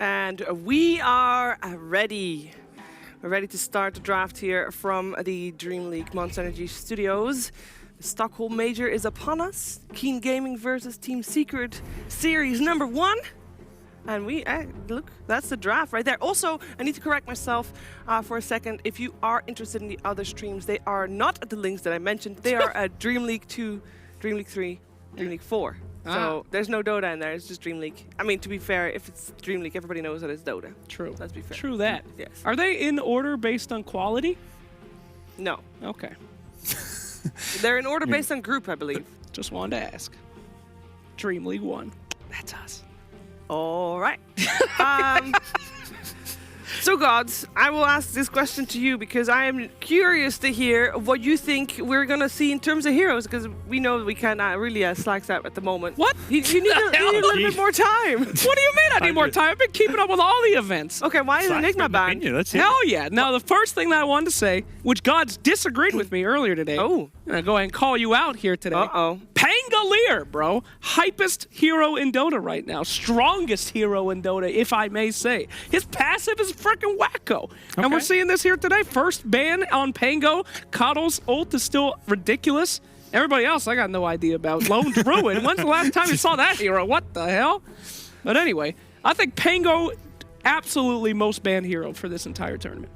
And we are ready. We're ready to start the draft here from the DreamLeague Monster Energy Studios. The Stockholm Major is upon us. Keen Gaming versus Team Secret Series number 1. And we, look, that's the draft right there. Also, I need to correct myself for a second. If you are interested in the other streams, they are not at the links that I mentioned. They are at DreamLeague 2, DreamLeague 3, DreamLeague 4. So there's no Dota in there, it's just DreamLeague. I mean, to be fair, if it's DreamLeague, everybody knows that it's Dota. True. Let's be fair. True that. Yes. Are they in order based on quality? No. Okay. They're in order based on group, I believe. Just wanted to ask. DreamLeague 1. That's us. All right. So, Gods, I will ask this question to you because I am curious to hear what you think we're going to see in terms of heroes, because we know we cannot really slack that at the moment. What? You need a little bit more time. What do you mean I need more time? I've been keeping up with all the events. Okay, why is Enigma banned? Hell yeah. Now, the first thing that I wanted to say, which Gods disagreed with me earlier today. Oh. I'm going to go ahead and call you out here today. Uh-oh. Pangolier, bro. Hypest hero in Dota right now. Strongest hero in Dota, if I may say. His passive is freaking wacko. Okay. And we're seeing this here today. First ban on Pango. Coddle's ult is still ridiculous. Everybody else, I got no idea about. Lone Druid. When's the last time you saw that hero? What the hell? But anyway, I think Pango, absolutely most banned hero for this entire tournament.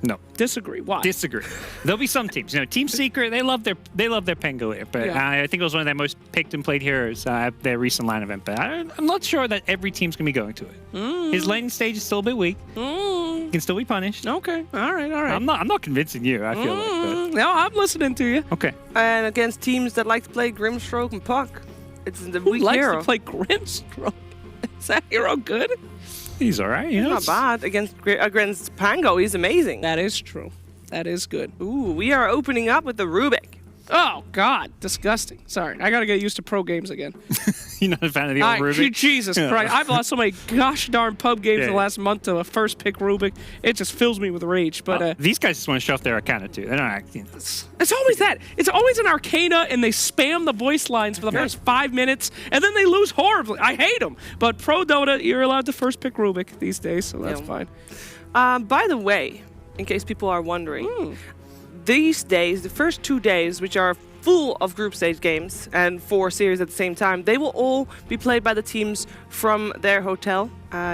No. Disagree. Why? Disagree. There'll be some teams. You know, Team Secret, they love their Pangolier, but I think it was one of their most picked and played heroes at their recent LAN event. But I'm not sure that every team's gonna be going to it. His laning stage is still a bit weak. He can still be punished. Okay. All right. I'm not convincing you. I feel like. But... No, I'm listening to you. Okay. And against teams that like to play Grimstroke and Puck, it's the weak likes hero. to play Grimstroke? Is that hero good? He's all right. You know, not bad against Pango. He's amazing. That is true. That is good. Ooh, we are opening up with the Rubick. Oh, God. Disgusting. Sorry. I got to get used to pro games again. You're not a fan of the old Rubick? Jesus Christ. I've lost so many gosh darn pub games in the last month to a first pick Rubick. It just fills me with rage. But these guys just want to show off their Arcana, too. They're not acting. It's always that. It's always an Arcana, and they spam the voice lines for the first 5 minutes, and then they lose horribly. I hate them. But pro Dota, you're allowed to first pick Rubick these days, so that's fine. By the way, in case people are wondering, these days, the first 2 days, which are full of group stage games and 4 series at the same time, they will all be played by the teams from their hotel,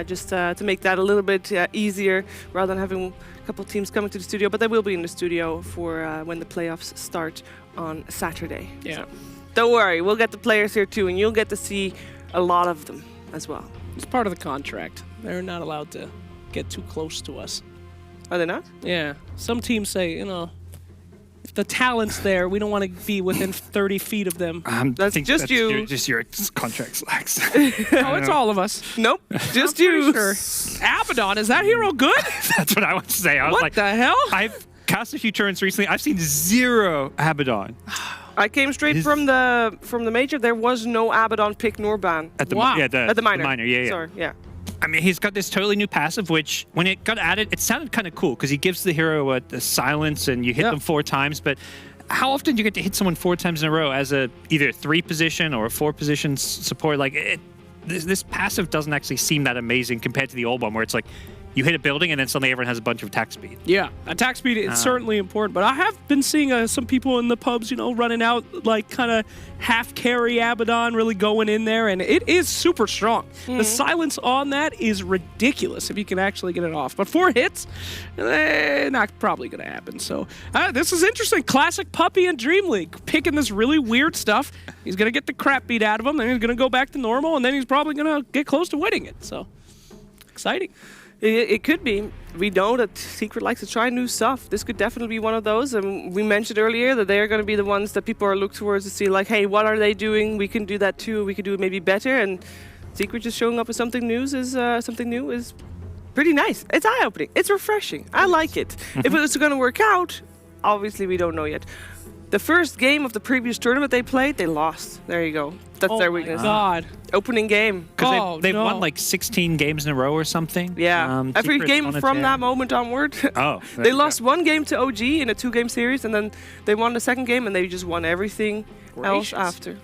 just to make that a little bit easier rather than having a couple of teams coming to the studio. But they will be in the studio for when the playoffs start on Saturday. Yeah. So don't worry, we'll get the players here too, and you'll get to see a lot of them as well. It's part of the contract. They're not allowed to get too close to us. Are they not? Yeah. Some teams say, you know, if the talent's there, we don't want to be within 30 feet of them. That's just you. Just your contract slacks. Oh, it's all of us. Nope. Just you. Sure. Abaddon, is that hero good? That's what I want to say. I was what like, the hell? I've cast a few turns recently. I've seen 0 Abaddon. I came straight from the major. There was no Abaddon pick nor ban. At the at the minor. The minor, yeah. Sorry, yeah. I mean, he's got this totally new passive, which when it got added, it sounded kind of cool because he gives the hero a silence and you hit them 4 times. But how often do you get to hit someone 4 times in a row as either a 3 position or a 4 position support? Like this passive doesn't actually seem that amazing compared to the old one, where it's like you hit a building and then suddenly everyone has a bunch of attack speed. Yeah, attack speed is certainly important, but I have been seeing some people in the pubs, you know, running out like kind of half carry Abaddon, really going in there, and it is super strong. The silence on that is ridiculous if you can actually get it off. But 4 hits, not probably going to happen. So this is interesting. Classic Puppy and DreamLeague picking this really weird stuff. He's going to get the crap beat out of him, then he's going to go back to normal, and then he's probably going to get close to winning it. So exciting. It could be. We know that Secret likes to try new stuff. This could definitely be one of those. And we mentioned earlier that they are going to be the ones that people are looking towards to see, like, hey, what are they doing? We can do that too. We can do it maybe better. And Secret just showing up with something new is pretty nice. It's eye-opening. It's refreshing. I like it. If it's going to work out, obviously we don't know yet. The first game of the previous tournament they played, they lost. There you go. That's their weakness. Oh, my God. Opening game. Because they've won like 16 games in a row or something. Yeah. Every game from that moment onward. They lost 1 game to OG in a 2-game series, and then they won the second game, and they just won everything else after.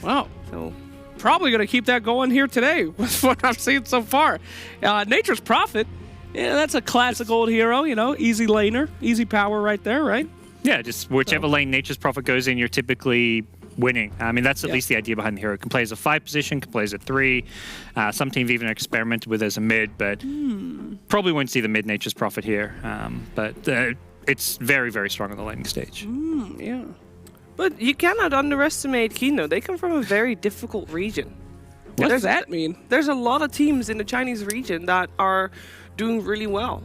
Wow. So probably going to keep that going here today with what I've seen so far. Nature's Prophet, yeah, that's a classic old hero, you know, easy laner, easy power right there, right? Yeah, just whichever lane Nature's Prophet goes in, you're typically winning. I mean, that's at least the idea behind the hero. It can play as a 5 position, can play as a 3. Some teams even experimented with it as a mid, but probably won't see the mid Nature's Prophet here. But it's very, very strong on the laning stage. Yeah. But you cannot underestimate Kino. They come from a very difficult region. What does that mean? There's a lot of teams in the Chinese region that are doing really well.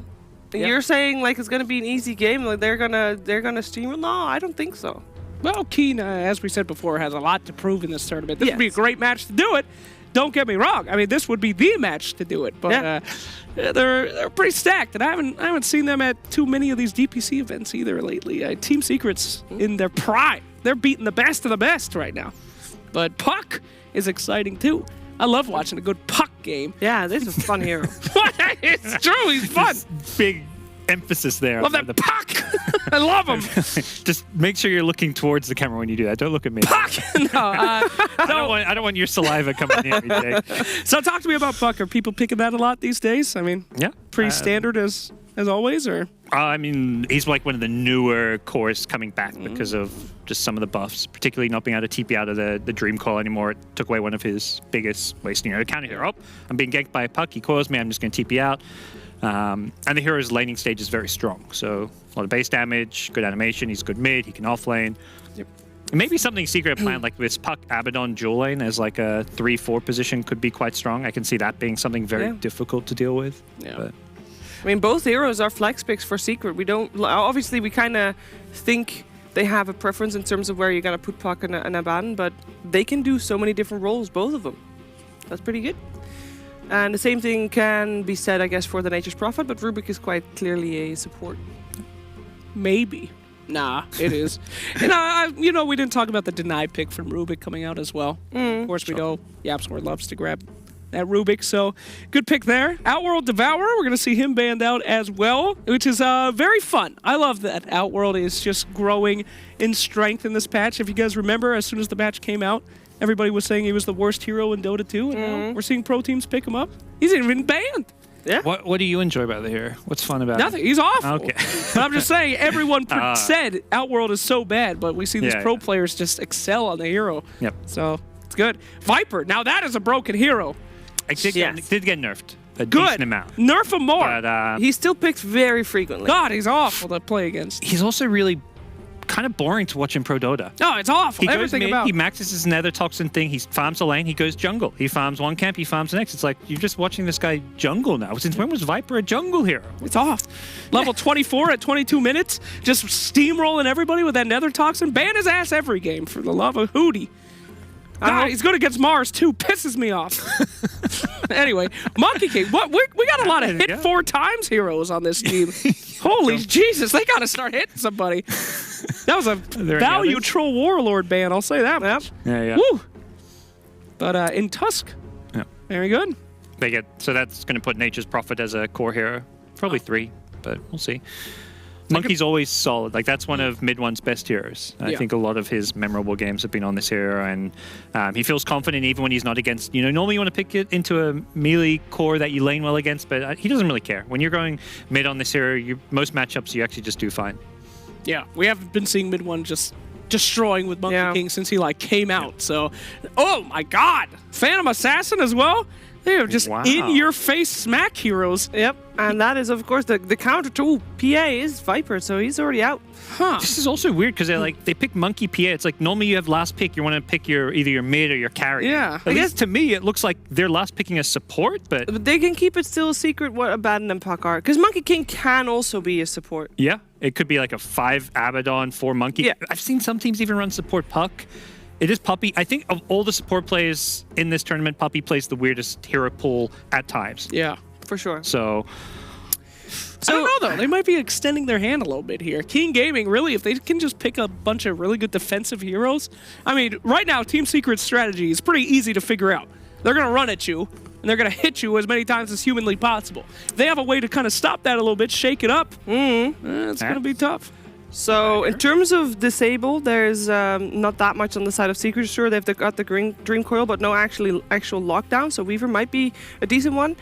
And you're saying like it's gonna be an easy game, like they're gonna steam. No, I don't think so. Well, Keen, as we said before, has a lot to prove in this tournament. This would be a great match to do it. Don't get me wrong. I mean, this would be the match to do it. But they're pretty stacked, and I haven't seen them at too many of these DPC events either lately. Team Secret's in their prime. They're beating the best of the best right now. But Puck is exciting too. I love watching a good Puck game. Yeah, this is a fun hero. It's true. He's fun. Big emphasis there. Love that Puck. I love him. Just make sure you're looking towards the camera when you do that. Don't look at me. Puck. I don't want your saliva coming near me, Jake. So talk to me about Puck. Are people picking that a lot these days? I mean, pretty standard as always, or? I mean, he's like one of the newer cores coming back because of just some of the buffs, particularly not being able to TP out of the Dream Call anymore. It took away one of his biggest wasting counter hero. Oh, I'm being ganked by a Puck. He calls me. I'm just going to TP out. And the hero's laning stage is very strong. So a lot of base damage, good animation. He's good mid. He can offlane. Yep. Maybe something Secret planned like this Puck Abaddon dual lane as like a 3-4 position could be quite strong. I can see that being something very difficult to deal with. Yeah. But. I mean, both heroes are flex picks for Secret. We don't obviously we kind of think they have a preference in terms of where you're gonna put Puck and Abaddon, but they can do so many different roles, both of them. That's pretty good. And the same thing can be said, I guess, for the Nature's Prophet, but Rubick is quite clearly a support. Maybe. Nah, it is. And you know, we didn't talk about the deny pick from Rubick coming out as well. Of course, we know Yapsmore loves to grab that Rubick, so good pick there. Outworld Devourer, we're going to see him banned out as well, which is very fun. I love that Outworld is just growing in strength in this patch. If you guys remember, as soon as the patch came out, everybody was saying he was the worst hero in Dota 2, and now we're seeing pro teams pick him up. He's even banned. Yeah. What do you enjoy about the hero? What's fun about Nothing. it? He's awful. Okay. But I'm just saying, everyone said Outworld is so bad, but we see these pro players just excel on the hero. Yep. So it's good. Viper, now that is a broken hero. It did get nerfed. A Good. decent amount. Nerf him more. But, He's still picked very frequently. God, he's awful to play against. he's also really kind of boring to watch in Pro Dota. No, it's awful. He goes Everything mid, about he maxes his nether toxin thing, he farms a lane, he goes jungle. He farms one camp, he farms the next. It's like, you're just watching this guy jungle now. Since when was Viper a jungle hero? It's off. Level 24 at 22 minutes, just steamrolling everybody with that nether toxin. Ban his ass every game, for the love of Hootie. God, he's good against Mars too. Pisses me off. Anyway, Monkey King. What we got a lot of hit 4 times heroes on this team. Holy Jesus, they got to start hitting somebody. That was a value troll warlord ban. I'll say that much. Yeah. Woo. But in Tusk, very good. So that's going to put Nature's Prophet as a core hero. Probably 3, but we'll see. Monkey's always solid. Like, that's one of Mid One's best heroes. I think a lot of his memorable games have been on this hero, and he feels confident even when he's not against. You know, normally you want to pick it into a melee core that you lane well against, but he doesn't really care. When you're going mid on this hero, most matchups you actually just do fine. Yeah, we haven't been seeing Mid One just destroying with Monkey King since he came out. So, oh my God, Phantom Assassin as well. They are just in-your-face smack heroes. Yep, and that is, of course, the counter to PA is Viper, so he's already out. Huh. This is also weird because they pick Monkey PA. It's like normally you have last pick. You want to pick either your mid or your carry. Yeah. I guess to me it looks like they're last picking a support, but they can keep it still a secret what Abaddon and Puck are, because Monkey King can also be a support. Yeah, it could be like a 5 Abaddon, 4 Monkey. Yeah. I've seen some teams even run support Puck. It is Puppy. I think of all the support players in this tournament, Puppy plays the weirdest hero pool at times. Yeah, for sure. So I don't know, though. They might be extending their hand a little bit here. King Gaming, really, if they can just pick a bunch of really good defensive heroes. I mean, right now, Team Secret's strategy is pretty easy to figure out. They're going to run at you, and they're going to hit you as many times as humanly possible. If they have a way to kind of stop that a little bit, shake it up, it's going to be tough. So in terms of disable, there's not that much on the side of Secret. Sure, they've got the Dream Coil, but no actual lockdown. So Weaver might be a decent one.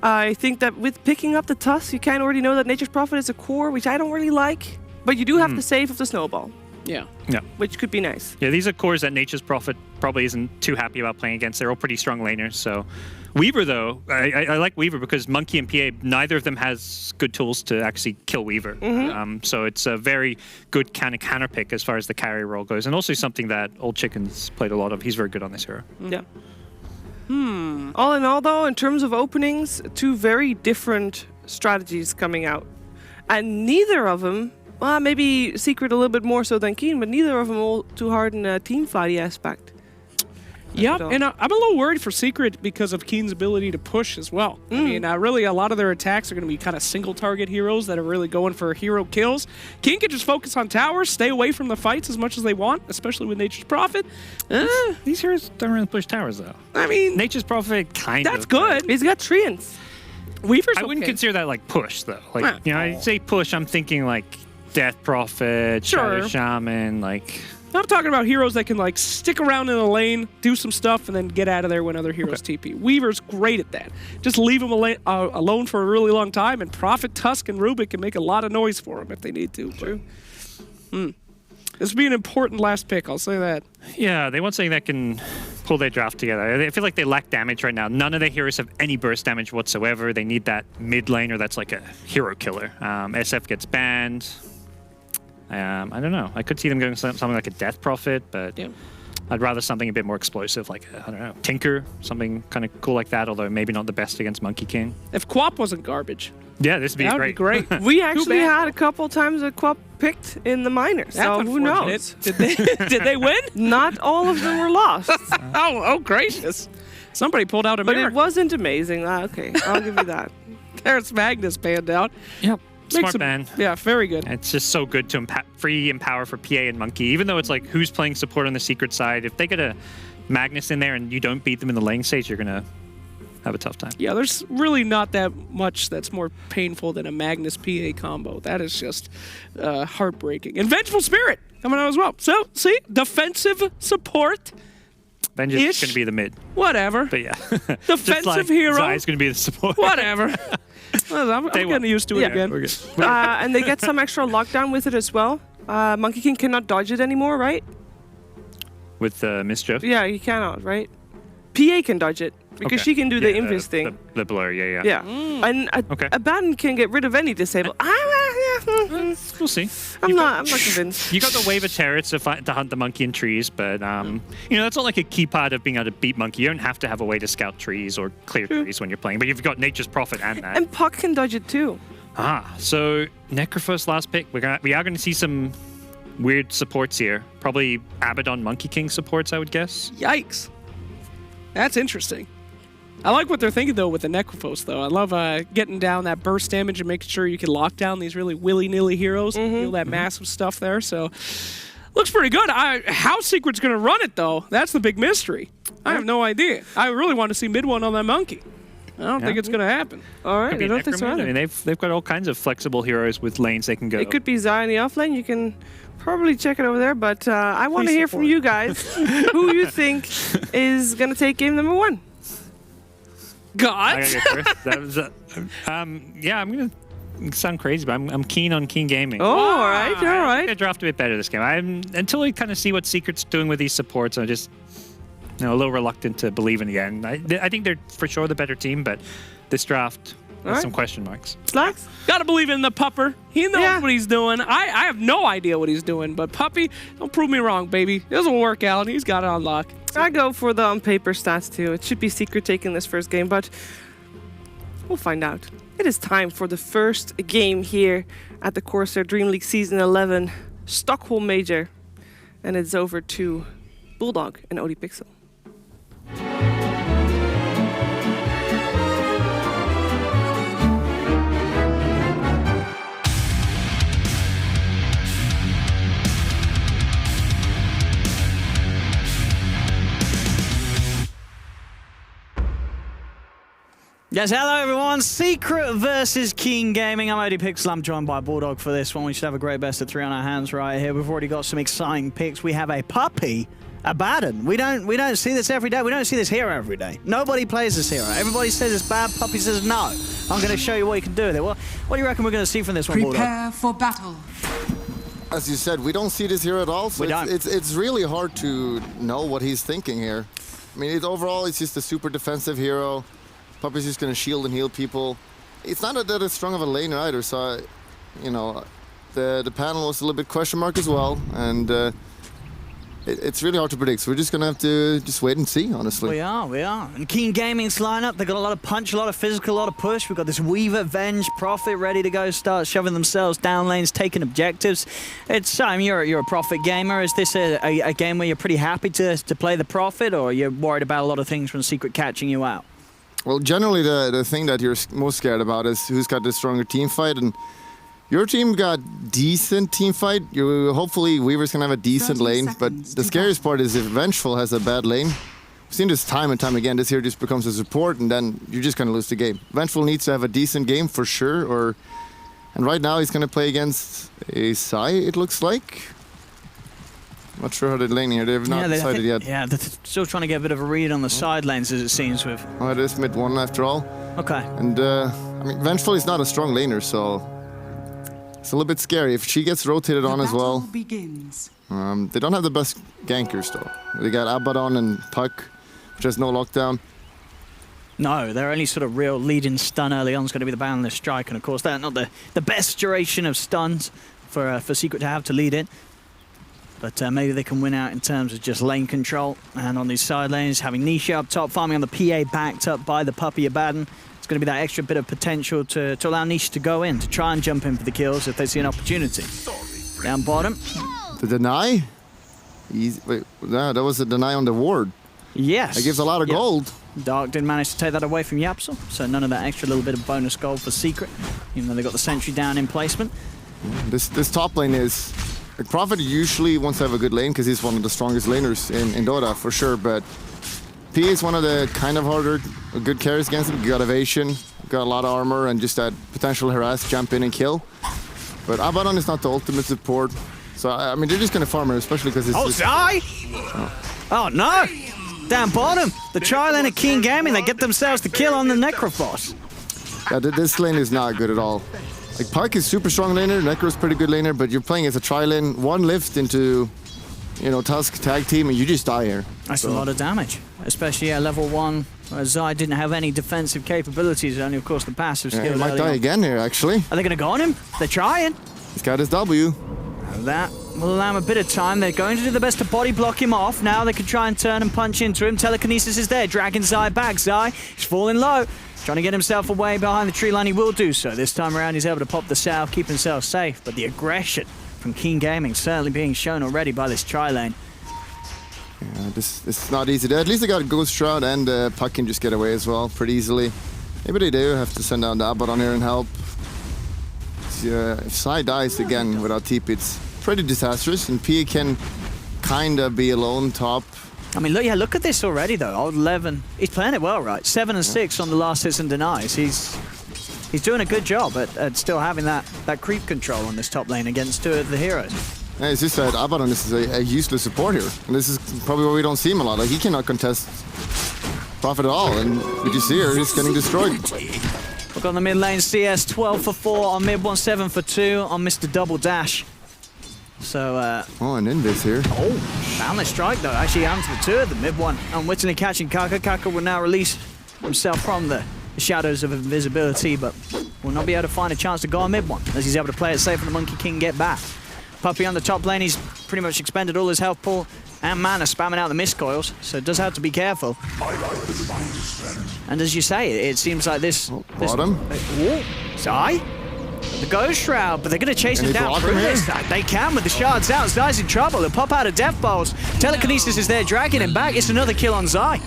I think that with picking up the Tusk, you kind of already know that Nature's Prophet is a core, which I don't really like. But you do have the save of the Snowball. Yeah. Which could be nice. Yeah, these are cores that Nature's Prophet probably isn't too happy about playing against. They're all pretty strong laners. So Weaver, though, I like Weaver because Monkey and PA, neither of them has good tools to actually kill Weaver. So it's a very good counter pick as far as the carry role goes. And also something that Old Chicken's played a lot of. He's very good on this hero. Yeah. All in all, though, in terms of openings, two very different strategies coming out. And neither of them, well, maybe Secret a little bit more so than Keen, but neither of them all too hard in a team fighty aspect. Yeah, and I'm a little worried for Secret because of Keen's ability to push as well. I mean, really, a lot of their attacks are going to be kind of single-target heroes that are really going for hero kills. Keen can just focus on towers, stay away from the fights as much as they want, especially with Nature's Prophet. These heroes don't really push towers, though. I mean, Nature's Prophet kind of. that's good. He's got treants. Weaver's I wouldn't okay. consider that like push, though. Like, I say push, I'm thinking like Death Prophet, Shadow Shaman, like... I'm talking about heroes that can like stick around in a lane, do some stuff, and then get out of there when other heroes TP. Weaver's great at that. Just leave him alone for a really long time, and Prophet, Tusk, and Rubick can make a lot of noise for him if they need to. True. This would be an important last pick, I'll say that. Yeah, they want something that can pull their draft together. I feel like they lack damage right now. None of their heroes have any burst damage whatsoever. They need that mid laner that's like a hero killer. SF gets banned. I don't know. I could see them going something like a Death Prophet, but I'd rather something a bit more explosive, like, I don't know, Tinker, something kind of cool like that, although maybe not the best against Monkey King. If Quap wasn't garbage. Yeah, this would be That'd great. be great. We actually had a couple times a Quap picked in the minors, so who knows? Did they win? Not all of them were lost. Oh, gracious. Somebody pulled out a But mirror. it wasn't amazing. Okay, I'll give you that. There's Magnus banned out. Yep. Smart ban. Yeah, very good. It's just so good to free empower for PA and Monkey, even though it's like who's playing support on the Secret side. If they get a Magnus in there and you don't beat them in the lane stage, you're going to have a tough time. Yeah, there's really not that much that's more painful than a Magnus PA combo. That is just heartbreaking. And Vengeful Spirit coming out as well. So, see, defensive support. Vengeance is going to be the mid. Whatever. But yeah. Defensive hero. Zai's going to be the support. Whatever. Well, I'm getting used to it again. We're good. And they get some extra lockdown with it as well. Monkey King cannot dodge it anymore, right? With Mischief? Yeah, he cannot, right? PA can dodge it because she can do the invis thing. The blur, yeah. Yeah. And Abaddon can get rid of any disable. We'll see. I'm not convinced. You got the wave of terrors to hunt the monkey in trees, but that's not like a key part of being able to beat monkey. You don't have to have a way to scout trees or clear trees when you're playing, but you've got Nature's Prophet and that. And Puck can dodge it too. So Necrophos last pick. We are going to see some weird supports here. Probably Abaddon Monkey King supports, I would guess. Yikes. That's interesting. I like what they're thinking, though, with the Necrophos, though. I love getting down that burst damage and making sure you can lock down these really willy-nilly heroes and feel that massive stuff there. So, looks pretty good. How Secret's going to run it, though, that's the big mystery. I have no idea. I really want to see mid one on that monkey. I don't think it's going to happen. All right, I don't think so either. I mean, they've got all kinds of flexible heroes with lanes they can go. It could be Zai in the offlane. You can probably check it over there, but I want to hear from you guys who you think is going to take game number 1. God. I gotta go first. That was, I'm going to sound crazy, but I'm keen on Keen Gaming. Oh, all right. I'm going to draft a bit better this game. Until we kind of see what Secret's doing with these supports, I'm just a little reluctant to believe in the end. I think they're for sure the better team, but this draft has some question marks. Slacks? Gotta believe in the pupper. He knows what he's doing. I have no idea what he's doing, but Puppy, don't prove me wrong, baby. This will work out. He's got it on lock. I go for the on-paper stats, too. It should be Secret taking this first game, but we'll find out. It is time for the first game here at the CORSAIr DreamLeague Season 11 Stockholm Major. And it's over to Bulldog and ODPixel. Yes, hello everyone. Secret versus Keen Gaming. I'm OD Pixel. I'm joined by Bulldog for this one. We should have a great best of 3 on our hands right here. We've already got some exciting picks. We have a puppy, Abaddon. We don't see this every day. We don't see this hero every day. Nobody plays this hero. Everybody says it's bad. Puppy says no. I'm going to show you what you can do with it. Well, what do you reckon we're going to see from this one, Bulldog? Prepare for battle. As you said, we don't see this hero at all. So We don't. it's really hard to know what he's thinking here. I mean, overall, it's just a super defensive hero. Puppy's just going to shield and heal people. It's not that strong of a laner either, so, you know, the panel was a little bit question mark as well, and it's really hard to predict, so we're just going to have to just wait and see, honestly. We are. And Keen Gaming's lineup, they've got a lot of punch, a lot of physical, a lot of push. We've got this Weaver, Venge, Prophet ready to go, start shoving themselves down lanes, taking objectives. It's you're a Prophet gamer. Is this a game where you're pretty happy to play the Prophet, or you're worried about a lot of things from Secret catching you out? Well, generally the thing that you're most scared about is who's got the stronger team fight, and your team got decent team fight. Hopefully Weaver's gonna have a decent 30 lane, but seconds the to scariest part is if Vengeful has a bad lane. We've seen this time and time again. This hero just becomes a support, and then you're just gonna lose the game. Vengeful needs to have a decent game for sure, and right now he's gonna play against a Sai, it looks like. Not sure how they're laning here. They have not decided yet. Yeah, they're still trying to get a bit of a read on the side lanes, as it seems with. Oh, it is mid 1 after all. Okay. And, I mean, Vengeful is not a strong laner, so it's a little bit scary. If she gets rotated on as well. Begins. They don't have the best gankers, though. They got Abaddon and Puck, which has no lockdown. No, their only sort of real lead-in stun early on is going to be the Boundless Strike, and of course that's not the best duration of stuns for Secret to have to lead in. But maybe they can win out in terms of just lane control. And on these side lanes, having Nisha up top, farming on the PA, backed up by the puppy Abaddon. It's going to be that extra bit of potential to allow Nisha to go in, to try and jump in for the kills if they see an opportunity. Down bottom. The deny? Wait, no, that was a deny on the ward. Yes. That gives a lot of gold. Dark did manage to take that away from Yapsel, so none of that extra little bit of bonus gold for Secret, even though they got the sentry down in placement. This top lane is... Like, Prophet usually wants to have a good lane because he's one of the strongest laners in Dota, for sure, but P is one of the kind of harder, good carries against him. You got evasion, you got a lot of armor, and just that potential harass, jump in and kill. But Abaddon is not the ultimate support, so I mean, they're just going to farm her, especially because it's... Oh, Zai! Oh, no! Down bottom, the tri-lane of Keen Gaming, they get themselves the kill on the Necrophos. Yeah, this lane is not good at all. Like, Puck is super strong laner, Necro's pretty good laner, but you're playing as a tri-lane, one lift into, you know, Tusk tag team, and you just die here. That's a lot of damage, especially at level 1, where Zai didn't have any defensive capabilities, only, of course, the passive skill. He might die again here, actually. Are they going to go on him? They're trying. He's got his W. That will allow him a bit of time. They're going to do the best to body block him off. Now they can try and turn and punch into him. Telekinesis is there, dragging Zai back. Zai, he's falling low. Trying to get himself away behind the tree line, he will do so. This time around, he's able to pop the south, keep himself safe. But the aggression from Keen Gaming certainly being shown already by this tri-lane. Yeah, this is not easy. At least they got Ghost Shroud, and Puck can just get away as well pretty easily. Maybe they do have to send down the Abaddon here and help. If Sai dies again without TP, it's pretty disastrous, and P can kind of be alone top. I mean, look at this already, though. Old 11, he's playing it well, right? 7 and 6 on the last hits and denies. He's doing a good job at still having that creep control on this top lane against 2 of the heroes. Yeah, it's just that Abaddon is a useless support here, and this is probably why we don't see him a lot. Like, he cannot contest Prophet at all, and we just see her, he's getting destroyed. Look on the mid lane, CS 12 for 4 on mid 1, 7 for 2 on Mr. Double Dash. So, oh, and Invis here. Oh, Boundless Strike, though. Actually, hands for 2 of them. Mid 1, unwittingly catching Kaka. Kaka will now release himself from the shadows of invisibility, but will not be able to find a chance to go on mid 1, as he's able to play it safe and the Monkey King get back. Puppy on the top lane, he's pretty much expended all his health pool and mana, spamming out the mist coils, so it does have to be careful. And as you say, it seems like this... Bottom. Zai? The Ghost Shroud, but they're going to chase him down through this. They can with the shards out. Zai's in trouble. He'll pop out of Death Bowls. Telekinesis is there, dragging him back. It's another kill on Zai.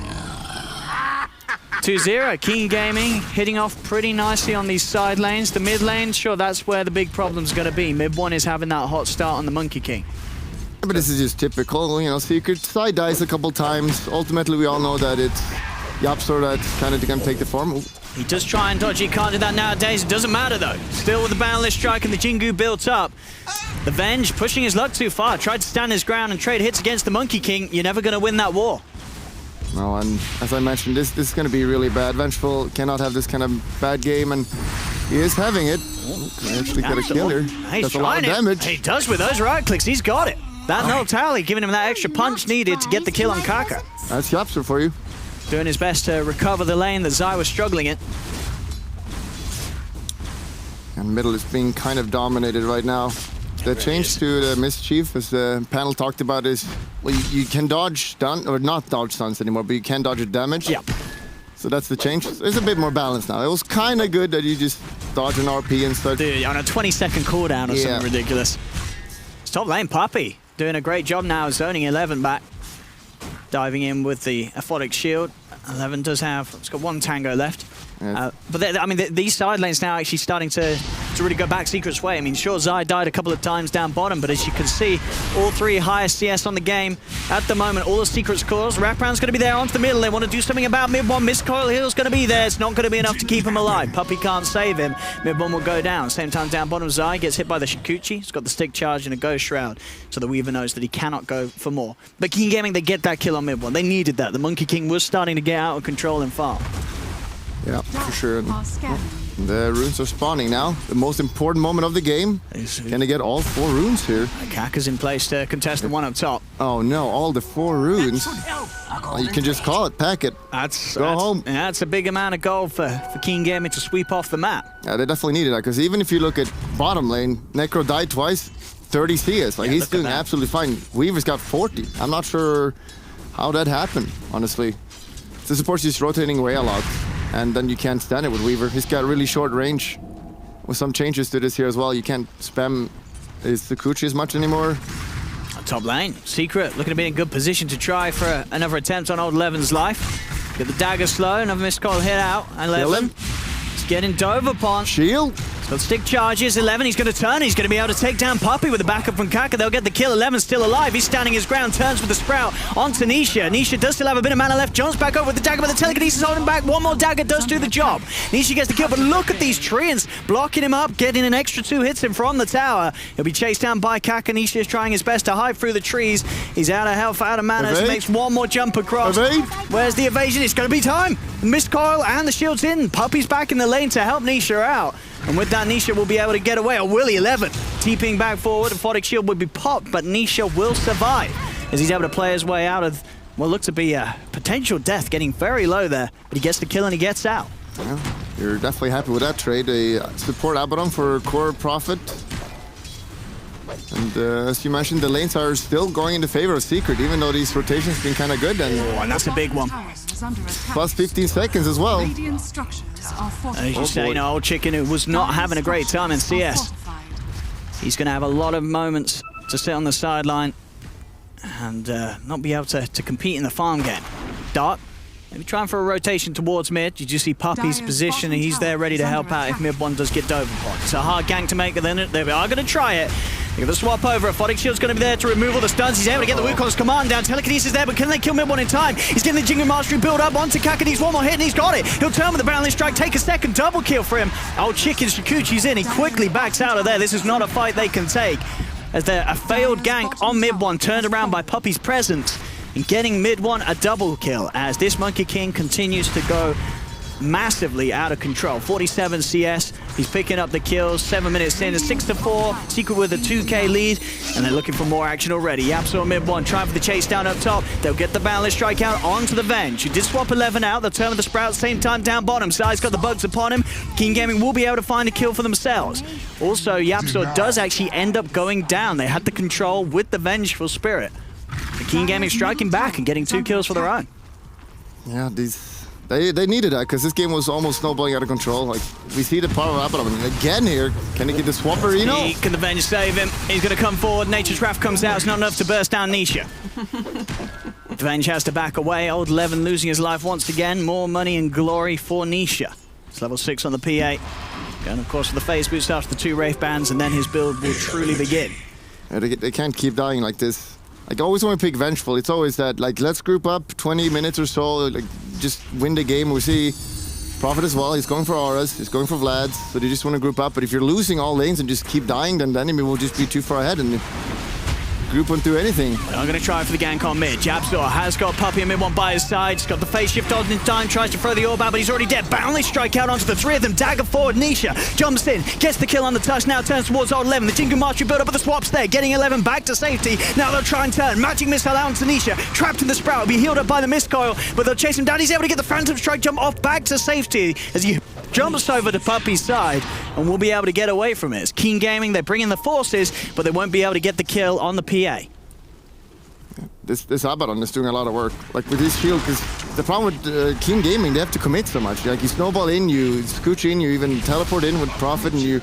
2-0. Keen Gaming hitting off pretty nicely on these side lanes. The mid lane, sure, that's where the big problem's going to be. Mid 1 is having that hot start on the Monkey King. But this is just typical, you know, Secret Sai dies a couple times. Ultimately, we all know that it's Yapsor that's kind of going to take the form. Ooh. He does try and dodge. He can't do that nowadays. It doesn't matter, though. Still with the boundless strike and the Jingu built up. The Venge pushing his luck too far. Tried to stand his ground and trade hits against the Monkey King. You're never going to win that war. No, and as I mentioned, this is going to be really bad. Vengeful cannot have this kind of bad game, and he is having it. Can actually get a kill here. That's a lot of damage. He does with those right clicks. He's got it. That no tally, giving him that extra punch needed to get the kill on Kaka. That's Yapsor for you. Doing his best to recover the lane that Zai was struggling in. And middle is being kind of dominated right now. The change to the Mischief, as the panel talked about, is well, you can dodge stun, or not dodge stuns anymore, but you can dodge the damage. Yeah. So that's the change. There's a bit more balance now. It was kind of good that you just dodge an RP and start. Dude, on a 20-second cooldown or something ridiculous. It's top lane, Puppey doing a great job now, zoning 11 back. Diving in with the Aphotic Shield. 11 does have, it's got one tango left. Yes. But I mean, these side lanes now actually starting to really go back Secret's way. I mean, sure, Zai died a couple of times down bottom, but as you can see, all three highest CS on the game at the moment. All the Secret's cores. Wraparound's going to be there onto the middle. They want to do something about mid one. Miscoil Heal's going to be there. It's not going to be enough to keep him alive. Puppey can't save him. Mid one will go down. Same time down bottom, Zai gets hit by the Shikuchi. He's got the stick charge and a Ghost Shroud, so the Weaver knows that he cannot go for more. But King Gaming, they get that kill on mid one. They needed that. The Monkey King was starting to get out of control and farm. Yeah, for sure. The runes are spawning now. The most important moment of the game. Can they get all 4 runes here? Kaka's in place to contest the one up top. Oh no, all the 4 runes. Well, you can just call it, pack it. Go home. That's a big amount of gold for King Gaming to sweep off the map. Yeah, they definitely needed that, because even if you look at bottom lane, Necro died twice, 30 CS. Like, he's doing absolutely fine. Weaver's got 40. I'm not sure how that happened, honestly. The support's just rotating away a lot, and then you can't stand it with Weaver. He's got really short range. With some changes to this here as well, you can't spam his Sakuchi as much anymore. Top lane, Secret looking to be in good position to try for another attempt on old Levin's life. Get the dagger slow, another missed call hit out, and Levin is getting dove upon. Shield. He's got stick charges, 11, he's going to turn, he's going to be able to take down Puppey with the backup from Kaka. They'll get the kill, 11's still alive, he's standing his ground, turns with the Sprout onto Nisha. Nisha does still have a bit of mana left, jumps back over with the dagger, but the telekinesis holding back. One more dagger does do the job. Nisha gets the kill, but look at these treants blocking him up, getting an extra 2 hits in from the tower. He'll be chased down by Kaka. Nisha is trying his best to hide through the trees. He's out of health, out of mana, so makes one more jump across. Where's the evasion? It's going to be time. Missed coil and the shield's in. Puppey's back in the lane to help Nisha out. And with that, Nisha will be able to get away. Or will he? 11 TPing back forward. Aphotic Shield would be popped, but Nisha will survive as he's able to play his way out of what looks to be a potential death, getting very low there. But he gets the kill and he gets out. Yeah, you're definitely happy with that trade. They support Abaddon for core profit. And as you mentioned, the lanes are still going in the favor of Secret, even though these rotations have been kind of good. And that's a big one. Plus 15 seconds as well. As you say, old chicken who was not having a great time in CS. He's going to have a lot of moments to sit on the sideline and not be able to compete in the farm game. Dart, maybe trying for a rotation towards mid. You just see Puppey's position, and he's there ready to help out if mid one does get dove upon. It's a hard gank to make, but then they are going to try it. They're going to swap over. Aphotic Shield's going to be there to remove all the stuns. He's able to get the Wukong's command down. Telekinesis there, but can they kill mid one in time? He's getting the Jingu Mastery build up onto Kaka. Needs one more hit, and he's got it. He'll turn with the boundless strike, take a second double kill for him. Old Chicken Shikuchi's in. He quickly backs out of there. This is not a fight they can take, as they're a failed gank on mid one, turned around by Puppey's presence, and getting mid one a double kill as this Monkey King continues to go massively out of control. 47 CS, he's picking up the kills, 7 minutes in, a 6-4, Secret with a 2k lead, and they're looking for more action already. Yapsor mid one, trying for the chase down up top. They'll get the boundless strike out onto the Venge. He did swap 11 out, they'll turn with the Sprout, same time down bottom. Zai's got the bugs upon him. King Gaming will be able to find a kill for themselves. Also, Yapsor does actually end up going down. They had the control with the Vengeful Spirit. The King Gaming striking back and getting 2 kills for their own. Yeah, they needed that, because this game was almost snowballing out of control. Like, we see the power of Abaddon again here. Can he get the swapper? You know? Can the Venge save him? He's going to come forward. Nature's Wrath comes out. It's not enough to burst down Nisha. The Venge has to back away. Old Levin losing his life once again. More money and glory for Nisha. It's level 6 on the P8. And of course, for the phase boost after the 2 Wraith bands, and then his build will truly begin. Yeah, they can't keep dying like this. like, always when we pick Vengeful, it's always that, like, let's group up 20 minutes or so, like, just win the game. We see Prophet as well, he's going for auras, he's going for Vlads, so they just want to group up. But if you're losing all lanes and just keep dying, then the enemy will just be too far ahead and group won't do anything. I'm going to try for the gank on mid. Jabsor has got Puppey and mid one by his side. He's got the phase shift on in time, tries to throw the orb out, but he's already dead. Boundless strike out onto the three of them. Dagger forward, Nisha jumps in, gets the kill on the touch, now turns towards old 11. The Jingu Mastery build up, but the swap's there, getting 11 back to safety. Now they'll try and turn. Magic missile out onto Nisha, trapped in the Sprout, will be healed up by the mist coil, but they'll chase him down. He's able to get the Phantom Strike jump off back to safety as he jumps over to Puppey's side, and will be able to get away from it. It's Keen Gaming, they bring in the forces, but they won't be able to get the kill on the PA. This Abaddon is doing a lot of work, like with his shield, because the problem with Keen Gaming, they have to commit so much. Like, you snowball in, you scooch in, you even teleport in with Prophet, and you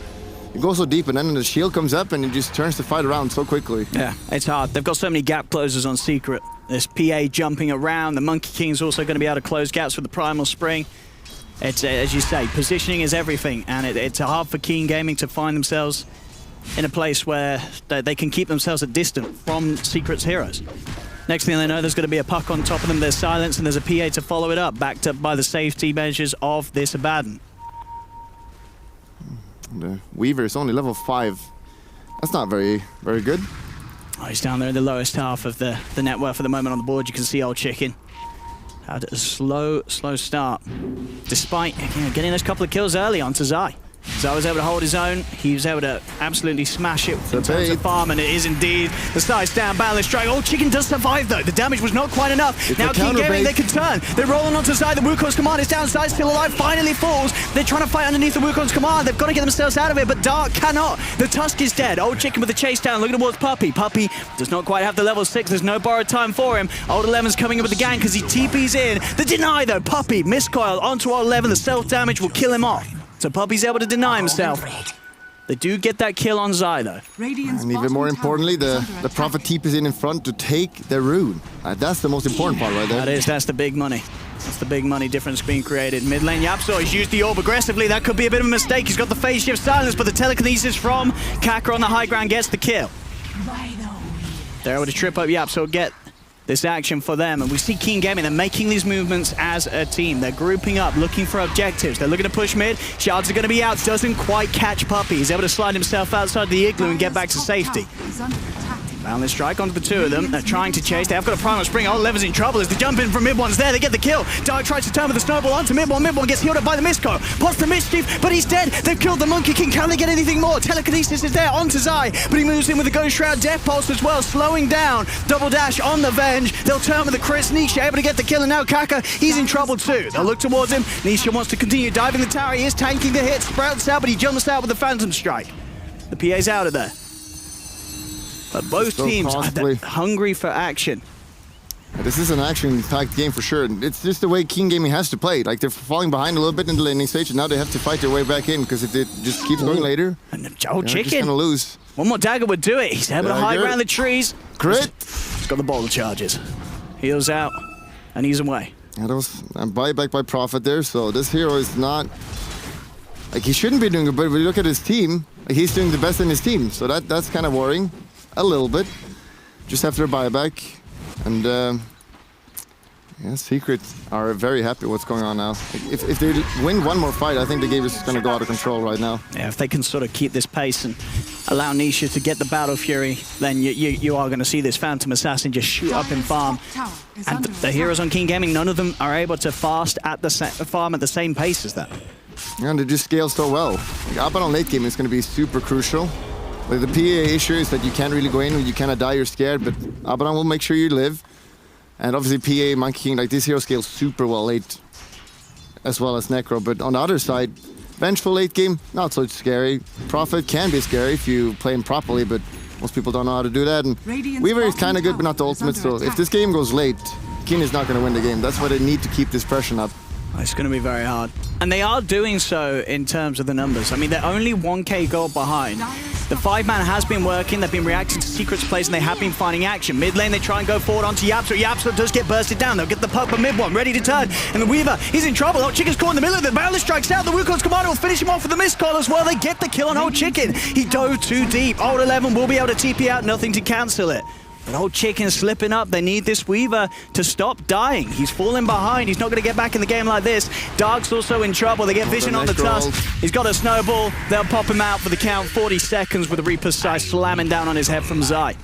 go so deep, and then the shield comes up, and it just turns the fight around so quickly. Yeah, it's hard. They've got so many gap closers on Secret. There's PA jumping around. The Monkey King's also going to be able to close gaps with the Primal Spring. It's, as you say, positioning is everything, and it's hard for Keen Gaming to find themselves in a place where they can keep themselves at distance from Secret's heroes. Next thing they know, there's going to be a puck on top of them, there's silence, and there's a PA to follow it up, backed up by the safety measures of this Abaddon. The Weaver is only level 5. That's not very good. Oh, he's down there in the lowest half of the net worth at the moment on the board. You can see old Chicken had a slow start, despite getting those couple of kills early onto Zai. Zai was able to hold his own. He was able to absolutely smash it in terms of farm, and it is indeed the size down, balance strike. Old Chicken does survive though. The damage was not quite enough. It's now Keen Gaming, they can turn. They're rolling onto Zai. The Wukong's command is down. Zai still alive, finally falls. They're trying to fight underneath the Wukong's command. They've got to get themselves out of it, but Dark cannot. The Tusk is dead. Old Chicken with the chase down, looking towards Puppey. Puppey does not quite have the level 6. There's no borrowed time for him. Old 11's coming in with the gang because he TP's in. The deny though. Puppey, miscoil onto Old 11. The self-damage will kill him off. So Puppey's able to deny himself. They do get that kill on Zai though. And even more importantly, the Prophet TP is in front to take the rune. That's the most important part right there. That's the big money. That's the big money difference being created. Mid lane Yapso, he's used the orb aggressively. That could be a bit of a mistake. He's got the phase shift silence, but the telekinesis from Kaka on the high ground gets the kill. They're able to trip up Yapso, get this action for them, and we see Keen Gaming, they're making these movements as a team. They're grouping up, looking for objectives. They're looking to push mid. Shards are going to be out, doesn't quite catch Puppey. He's able to slide himself outside the igloo and get back to safety. Boundless strike onto the two of them. They're trying to chase. They have got a Primal Spring. Old 11's in trouble as the jump in from mid one's there. They get the kill. Dark tries to turn with the snowball onto mid one. Mid one gets healed up by the Mistco. Plus the Mischief, but he's dead. They've killed the Monkey King. Can they get anything more? Telekinesis is there onto Zai, but he moves in with the Ghost Shroud Death Pulse as well, slowing down. Double dash on the Venge. They'll turn with the Chris. Nisha able to get the kill, and now Kaka, he's in trouble too. They'll look towards him. Nisha wants to continue diving the tower. He is tanking the hit. Sprouts out, but he jumps out with the Phantom Strike. The PA's out of there. But both teams are hungry for action. This is an action-packed game for sure. It's just the way Keen Gaming has to play. Like, they're falling behind a little bit in the laning stage, and now they have to fight their way back in, because if it just keeps going later, and they're just going to lose. One more dagger would do it. He's able to hide around the trees. Crit! He's got the boulder charges. Heals out, and he's away. That was a buyback by Prophet there, so this hero is not... Like, he shouldn't be doing it, but when you look at his team, like, he's doing the best in his team, so that's kind of worrying. A little bit, just after a buyback, and yeah, Secret are very happy what's going on now. Like, if they win one more fight, I think the game is going to go out of control right now. Yeah, if they can sort of keep this pace and allow Nisha to get the Battle Fury, then you are going to see this Phantom Assassin just shoot up in farm. And the heroes on Keen Gaming, none of them are able to fast at the farm at the same pace as that. Yeah, and they just scale so well. Like, Abaddon late game is going to be super crucial. Like, the PA issue is that you can't really go in when you kind of die, you're scared, but Abaddon will make sure you live. And obviously PA, Monkey King, like, this hero scales super well late, as well as Necro. But on the other side, Vengeful late game, not so scary. Prophet can be scary if you play him properly, but most people don't know how to do that. And Weaver is kind of good, but not the ultimate, so if this game goes late, Keen is not going to win the game. That's why they need to keep this pressure up. It's going to be very hard. And they are doing so in terms of the numbers. I mean, they're only 1k gold behind. The 5-man has been working. They've been reacting to Secret's plays, and they have been finding action. Mid lane, they try and go forward onto Yapso. Yapso does get bursted down. They'll get the puck, but mid one ready to turn. And the Weaver, he's in trouble. Old Chicken's caught in the middle of it. Boundless strikes out. The Wukong's commander will finish him off with the missed call as well. They get the kill on Old Chicken. He dove too deep. Old 11 will be able to TP out. Nothing to cancel it. But old Chicken's slipping up. They need this Weaver to stop dying. He's falling behind. He's not going to get back in the game like this. Dark's also in trouble. They get vision on the tusk. He's got a snowball. They'll pop him out for the count. 40 seconds with a Reaper's Sight slamming down on his head from Zai. You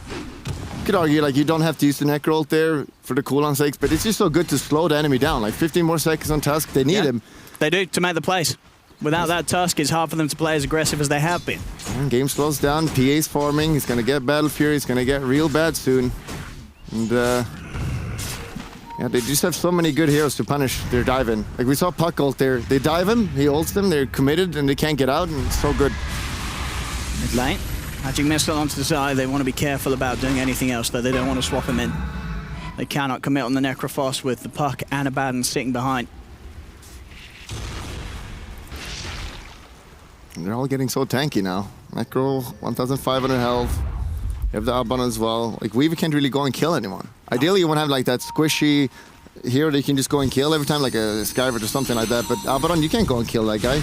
could argue like you don't have to use the neck ult there for the cooldown sakes, but it's just so good to slow the enemy down. Like 15 more seconds on Tusk, they need him. They do, to make the plays. Without that Tusk, it's hard for them to play as aggressive as they have been. And game slows down, PA's forming, he's gonna get Battle Fury, he's gonna get real bad soon. And yeah, they just have so many good heroes to punish their dive in. Like we saw Puck ult there, they dive him, he ults them, they're committed and they can't get out, and it's so good. Mid lane, Magic Missile onto the side. They want to be careful about doing anything else though. They don't want to swap him in. They cannot commit on the Necrophos with the Puck and Abaddon sitting behind. They're all getting so tanky now. Necro, 1,500 health. You have the Abaddon as well. Like, Weaver can't really go and kill anyone. Ideally, you want to have like that squishy hero that you can just go and kill every time, like a Skyrvert or something like that. But Abaddon, you can't go and kill that guy.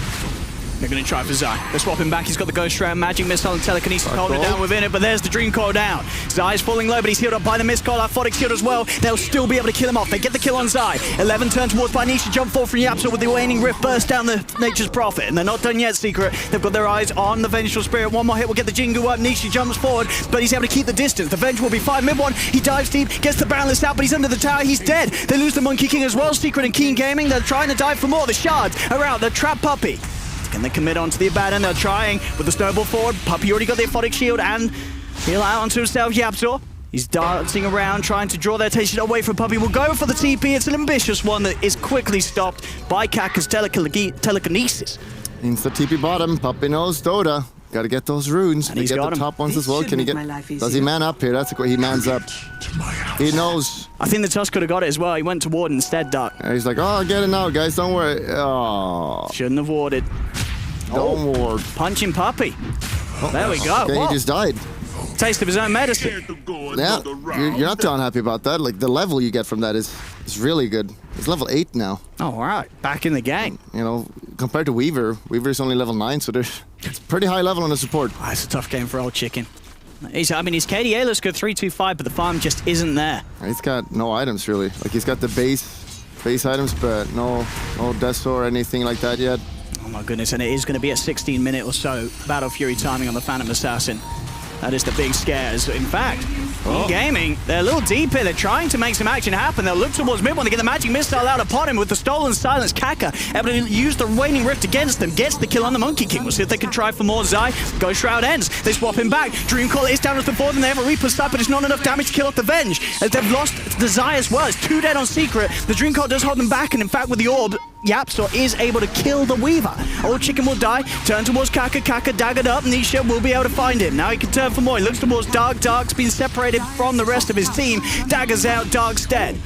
They're going to try for Zai. They're swapping back. He's got the Ghost Round, Magic Missile and Telekinesis holding it down within it, but there's the Dream Coil down. Zai's falling low, but he's healed up by the Mist Coil. Aphotic's healed as well. They'll still be able to kill him off. They get the kill on Zai. 11 turns towards by Nisha, jump forward from Yapso with the Waning Rift, burst down the Nature's Prophet. And they're not done yet, Secret. They've got their eyes on the Vengeful Spirit. One more hit will get the Jingu up. Nisha jumps forward, but he's able to keep the distance. The Venge will be 5 mid one. He dives deep, gets the Boundless out, but he's under the tower. He's dead. They lose the Monkey King as well. Secret and Keen Gaming, they're trying to dive for more. The Shards are out. The Trap Puppy. Can they commit onto the Abaddon? They're trying with the snowball forward. Puppy already got the Aphotic Shield and heal out onto himself. Yapzor. He's dancing around, trying to draw their attention away from Puppy. Will go for the TP. It's an ambitious one that is quickly stopped by Kaka's telekinesis. Insta TP bottom. Puppy knows Dota. Got to get those runes. And he's got the him. top ones as well. Can he get? Does he man up here? That's a he mans up. He knows. I think the Tusk could have got it as well. He went to ward instead, Dark. And he's like, oh, get it now, guys. Don't worry. Oh. Shouldn't have warded. Don't ward. Punching Puppy. Oh, there we go. Okay, he just died. Taste of his own medicine. Yeah, you're not too unhappy about that. Like, the level you get from that is really good. It's level 8 now. Oh, all right. Back in the game. You know, compared to Weaver, Weaver's only level 9, so it's pretty high level on the support. Oh, it's a tough game for old Chicken. His KDA looks good, 325, but the farm just isn't there. He's got no items, really. Like, he's got the base items, but no Death or anything like that yet. Oh my goodness, and it is going to be a 16-minute or so Battle Fury timing on the Phantom Assassin. That is the big scares. In fact, Gaming, they're a little deep here. They're trying to make some action happen. They'll look towards mid one. They get the Magic Missile out upon him with the Stolen Silence. Kaka able to use the Waning Rift against them. Gets the kill on the Monkey King. We'll see if they can try for more. Zai. Ghost Shroud ends. They swap him back. Dream Coil is down as before them. They have a Reaper's Sight, but it's not enough damage to kill off the Venge. As they've lost the Zai as well. It's 2 dead on Secret. The Dream Coil does hold them back, and in fact with the Orb, Yapsor is able to kill the Weaver. Old Chicken will die. Turn towards Kaka. Kaka daggered up. Nisha will be able to find him. Now he can turn for more. He looks towards Dark. Dark's been separated from the rest of his team. Dagger's out. Dark's dead.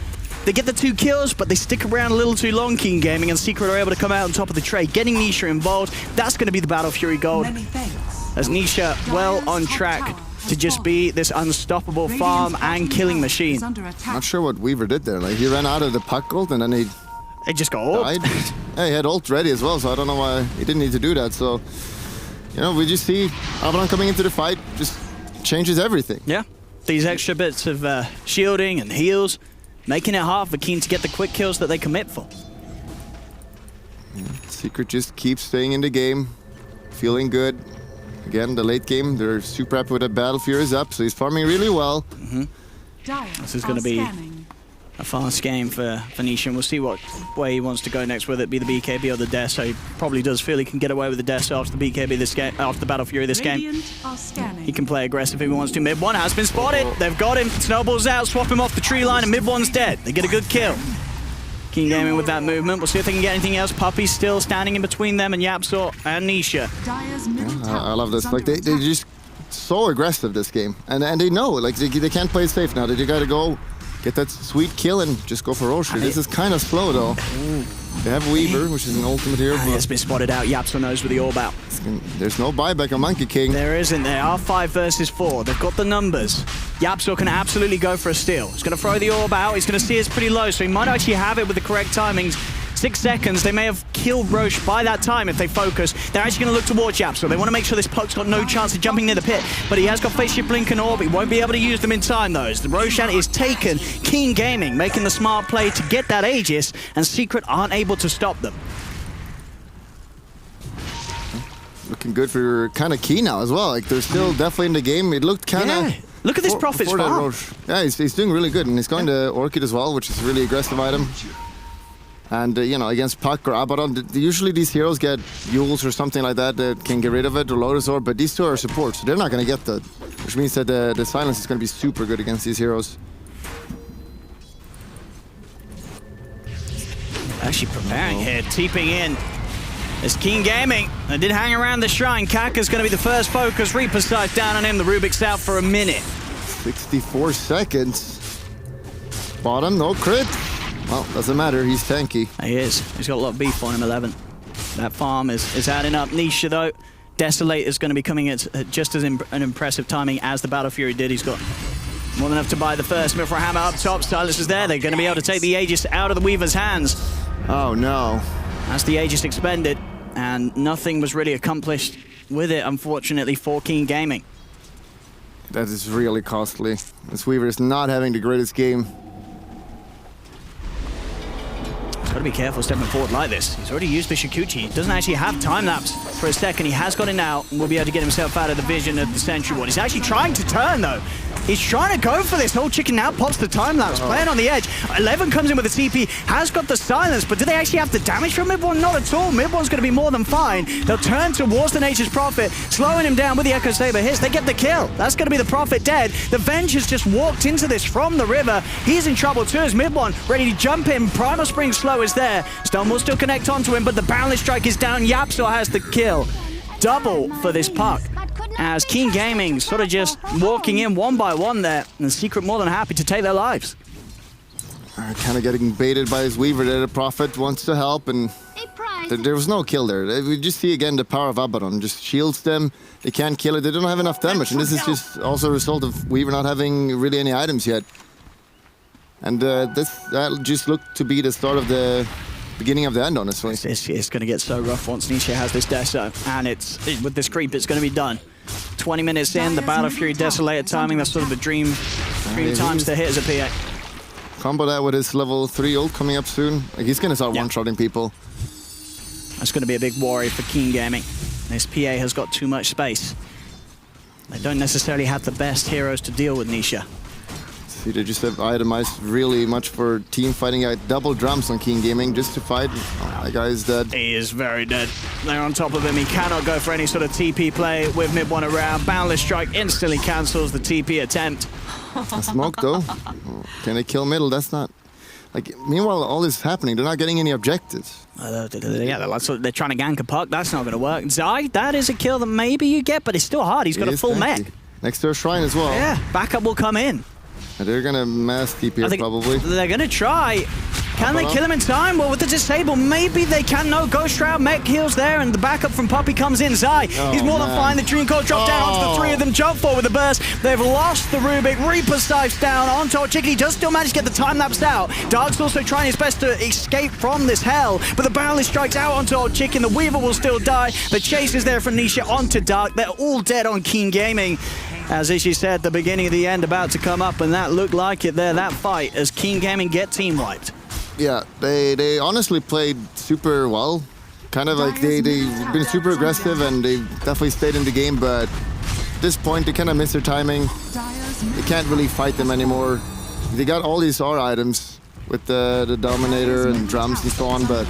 They get the 2 kills, but they stick around a little too long, King Gaming, and Secret are able to come out on top of the trade, getting Nisha involved. That's going to be the Battle Fury gold. As Nisha well on track to just be this unstoppable farm and killing machine. Not sure what Weaver did there. Like, he ran out of the Puck ult and then he just got ult. died. Yeah, he had ult ready as well, so I don't know why he didn't need to do that. So, you know, we just see Abaddon coming into the fight, just changes everything. Yeah, these extra bits of shielding and heals, making it hard for Keen to get the quick kills that they commit for. Yeah, Secret just keeps staying in the game, feeling good. Again, the late game, they're super happy with that Battle Fury is up, so he's farming really well. This is going to be a fast game for Nisha. We'll see what way he wants to go next, whether it be the BKB or the Death. So he probably does feel he can get away with the Death after the BKB this game, after the Battle Fury this game. He can play aggressive if he wants to. Mid one has been spotted. They've got him. Snowball's out. Swap him off the tree line, and mid one's dead. They get a good kill. King Gaming with that movement. We'll see if they can get anything else. Puppy's still standing in between them and Yapsor and Nisha. I love this. Like, they just so aggressive this game, and they know, like, they can't play it safe now. They gotta go get that sweet kill and just go for Roshan. This is kind of slow though. They have Weaver, which is an ultimate hero. He has been spotted out. Yapsor knows with the orb out. There's no buyback on Monkey King. There isn't. There are 5 versus 4. They've got the numbers. Yapsor can absolutely go for a steal. He's going to throw the orb out. He's going to see it's pretty low, so he might actually have it with the correct timings. 6 seconds. They may have killed Roche by that time if they focus. They're actually going to look towards Yap, so they want to make sure this Puck's got no chance of jumping near the pit. But he has got Face Shift, Blink, and Orb. He won't be able to use them in time, though. As the Roshan is taken, Keen Gaming making the smart play to get that Aegis, and Secret aren't able to stop them. Looking good for kind of Key now as well. Like, they're still definitely in the game. It looked kind of... Yeah. Look at this Prophet's farm. Yeah, he's doing really good, and he's going to Orchid as well, which is a really aggressive item. And, you know, against Puck or Abaddon, usually these heroes get Yules or something like that that can get rid of it, or Lotus Orb, but these two are support, so they're not going to get that. Which means that the silence is going to be super good against these heroes. Actually preparing here, teeping in. It's Keen Gaming. They did hang around the shrine. Kaka's going to be the first focus. Reaper's sight down on him. The Rubick's out for a minute. 64 seconds. Bottom, no crit. Well, doesn't matter. He's tanky. He is. He's got a lot of beef on him, 11. That farm is adding up. Nisha, though. Desolate is going to be coming at just as an impressive timing as the Battle Fury did. He's got more than enough to buy the first Mithra Hammer up top. Silas is there. They're going to be able to take the Aegis out of the Weaver's hands. Oh, no. As the Aegis expended, and nothing was really accomplished with it, unfortunately, for Keen Gaming. That is really costly. This Weaver is not having the greatest game. Got to be careful stepping forward like this. He's already used the Shikuchi. He doesn't actually have time-lapse for a second. He has got it now and will be able to get himself out of the vision of the Sentry Ward. He's actually trying to turn, though. He's trying to go for this whole chicken now, pops the time-lapse, playing on the edge. 11 comes in with a TP, has got the silence, but do they actually have the damage from Mid-One? Not at all. Mid-One's going to be more than fine. They'll turn towards the Nature's Prophet, slowing him down with the Echo Saber hits. They get the kill. That's going to be the Prophet dead. The Venge has just walked into this from the river. He's in trouble too as Mid-One ready to jump in. Primal Spring slow is there. Stone will still connect onto him, but the Boundless Strike is down. Yapsor has the kill. Double for this Puck, as Keen Gaming sort of just walking in one by one there, and Secret more than happy to take their lives. Kind of getting baited by his Weaver there. The Prophet wants to help, and there was no kill there. We just see again the power of Abaddon. Just shields them. They can't kill it. They don't have enough damage, and this is just also a result of Weaver not having really any items yet. And that just looked to be the start of the beginning of the end, honestly. It's going to get so rough once Nisha has this Deso, and with this creep, it's going to be done. 20 minutes in, the Battle Fury Desolator timing, that's sort of the dream times to hit as a PA. Combo that with his level 3 ult coming up soon. Like, he's going to start one-shotting people. That's going to be a big worry for Keen Gaming. This PA has got too much space. They don't necessarily have the best heroes to deal with Nisha. See, they just have itemized really much for team fighting. Double drums on Keen Gaming just to fight. Oh, that guy is dead. He is very dead. They're on top of him. He cannot go for any sort of TP play with Mid-One around. Boundless Strike instantly cancels the TP attempt. A smoke, though. Oh, can they kill middle? That's not... Like, meanwhile, all this is happening. They're not getting any objectives. Yeah, they're trying to gank a Puck. That's not going to work. Zai, that is a kill that maybe you get, but it's still hard. He's got a full mech. Next to a shrine as well. Yeah, backup will come in. They're gonna mass TP here probably. They're gonna try. Can they kill him in time? Well, with the disable, maybe they can. No, Ghost Shroud, mech heals there, and the backup from Puppy comes in. Zai, he's more than fine. The Dream Coil drop down onto the three of them. Jump forward with a burst. They've lost the Rubick. Reaper Scythe down onto Chicken. He does still manage to get the time lapse out. Dark's also trying his best to escape from this hell, but the Boundless strikes out onto Old Chicken. The Weaver will still die. The chase is there from Nisha onto Dark. They're all dead on Keen Gaming. As Ishi said, the beginning of the end about to come up, and that looked like it there, that fight, as Keen Gaming get team wiped. Yeah, they honestly played super well. Kind of like they've been super aggressive, and they've definitely stayed in the game, but at this point, they kind of miss their timing. They can't really fight them anymore. They got all these R items with the Dominator and drums and so on, but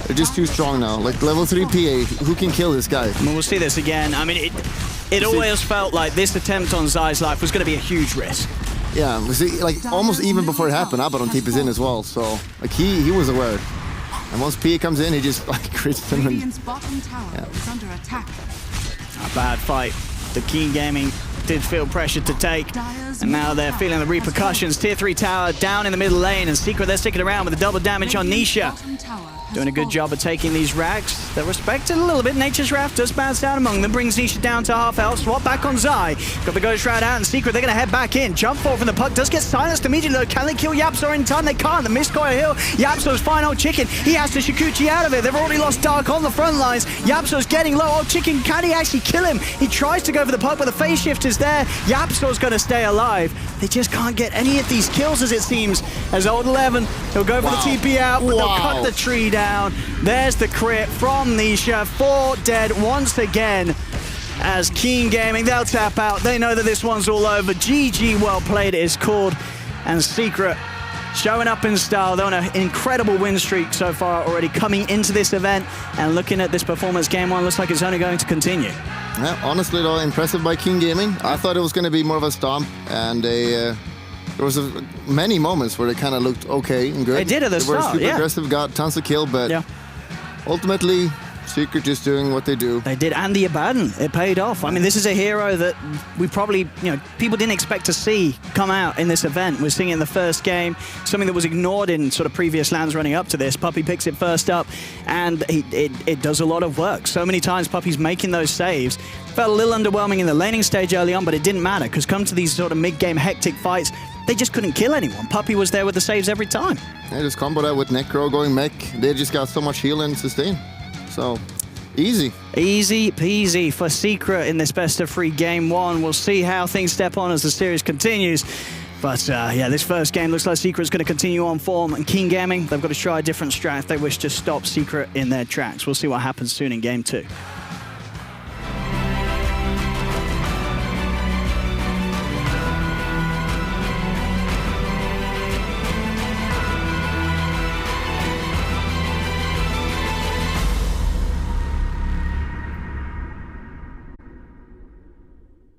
they're just too strong now. Like level 3 PA, who can kill this guy? We'll see this again. I mean, it always felt like this attempt on Zai's life was going to be a huge risk. Yeah, like almost even before it happened, Abaddon TP's in as well. So like he was aware. And once PA comes in, he just like crits him. Under attack. A bad fight. The Keen Gaming did feel pressure to take. First And now they're feeling the repercussions. Tier 3 tower down in the middle lane, and Secret, they're sticking around with the double damage on Nisha. Doing a good job of taking these rags. They're respected a little bit. Nature's Wrath does bounce down among them, brings Nisha down to half health. Swap back on Zai. Got the Ghost Shroud out, and Secret, they're going to head back in. Jump forward from the puck, does get silenced immediately though. Can they kill Yapzor in time? They can't. The Mistcoil Hill. Yapzor's final chicken. He has to Shikuchi out of it. They've already lost Dark on the front lines. Yapzor's getting low. Oh, Chicken, can he actually kill him? He tries to go for the puck, but the phase shift is there. Yapzor's going to stay alive. They just can't get any of these kills, as it seems. As Old 11, he'll go for the TP out, but they'll cut the tree down. There's the crit from Nisha. 4 dead once again. As Keen Gaming, they'll tap out. They know that this one's all over. GG, well played, it is called. And Secret showing up in style. They're on an incredible win streak so far already coming into this event. And looking at this performance, game one looks like it's only going to continue. Yeah, honestly, though, impressive by King Gaming. I thought it was going to be more of a stomp, and there was many moments where they kind of looked okay and good. They did at the start, They were super yeah. aggressive, got tons of kill, but Yeah. ultimately, Secret just doing what they do. They did, and the Abaddon, it paid off. I mean, this is a hero that we probably, people didn't expect to see come out in this event. We're seeing it in the first game, something that was ignored in sort of previous lands running up to this. Puppey picks it first up, and it does a lot of work. So many times Puppey's making those saves. Felt a little underwhelming in the laning stage early on, but it didn't matter, because come to these sort of mid-game hectic fights, they just couldn't kill anyone. Puppey was there with the saves every time. They just combo that with Necro going mech. They just got so much heal and sustain. So, easy. Easy peasy for Secret in this best of 3 game 1. We'll see how things step on as the series continues. But yeah, this first game looks like Secret's going to continue on form. And King Gaming, they've got to try a different strat if they wish to stop Secret in their tracks. We'll see what happens soon in game 2.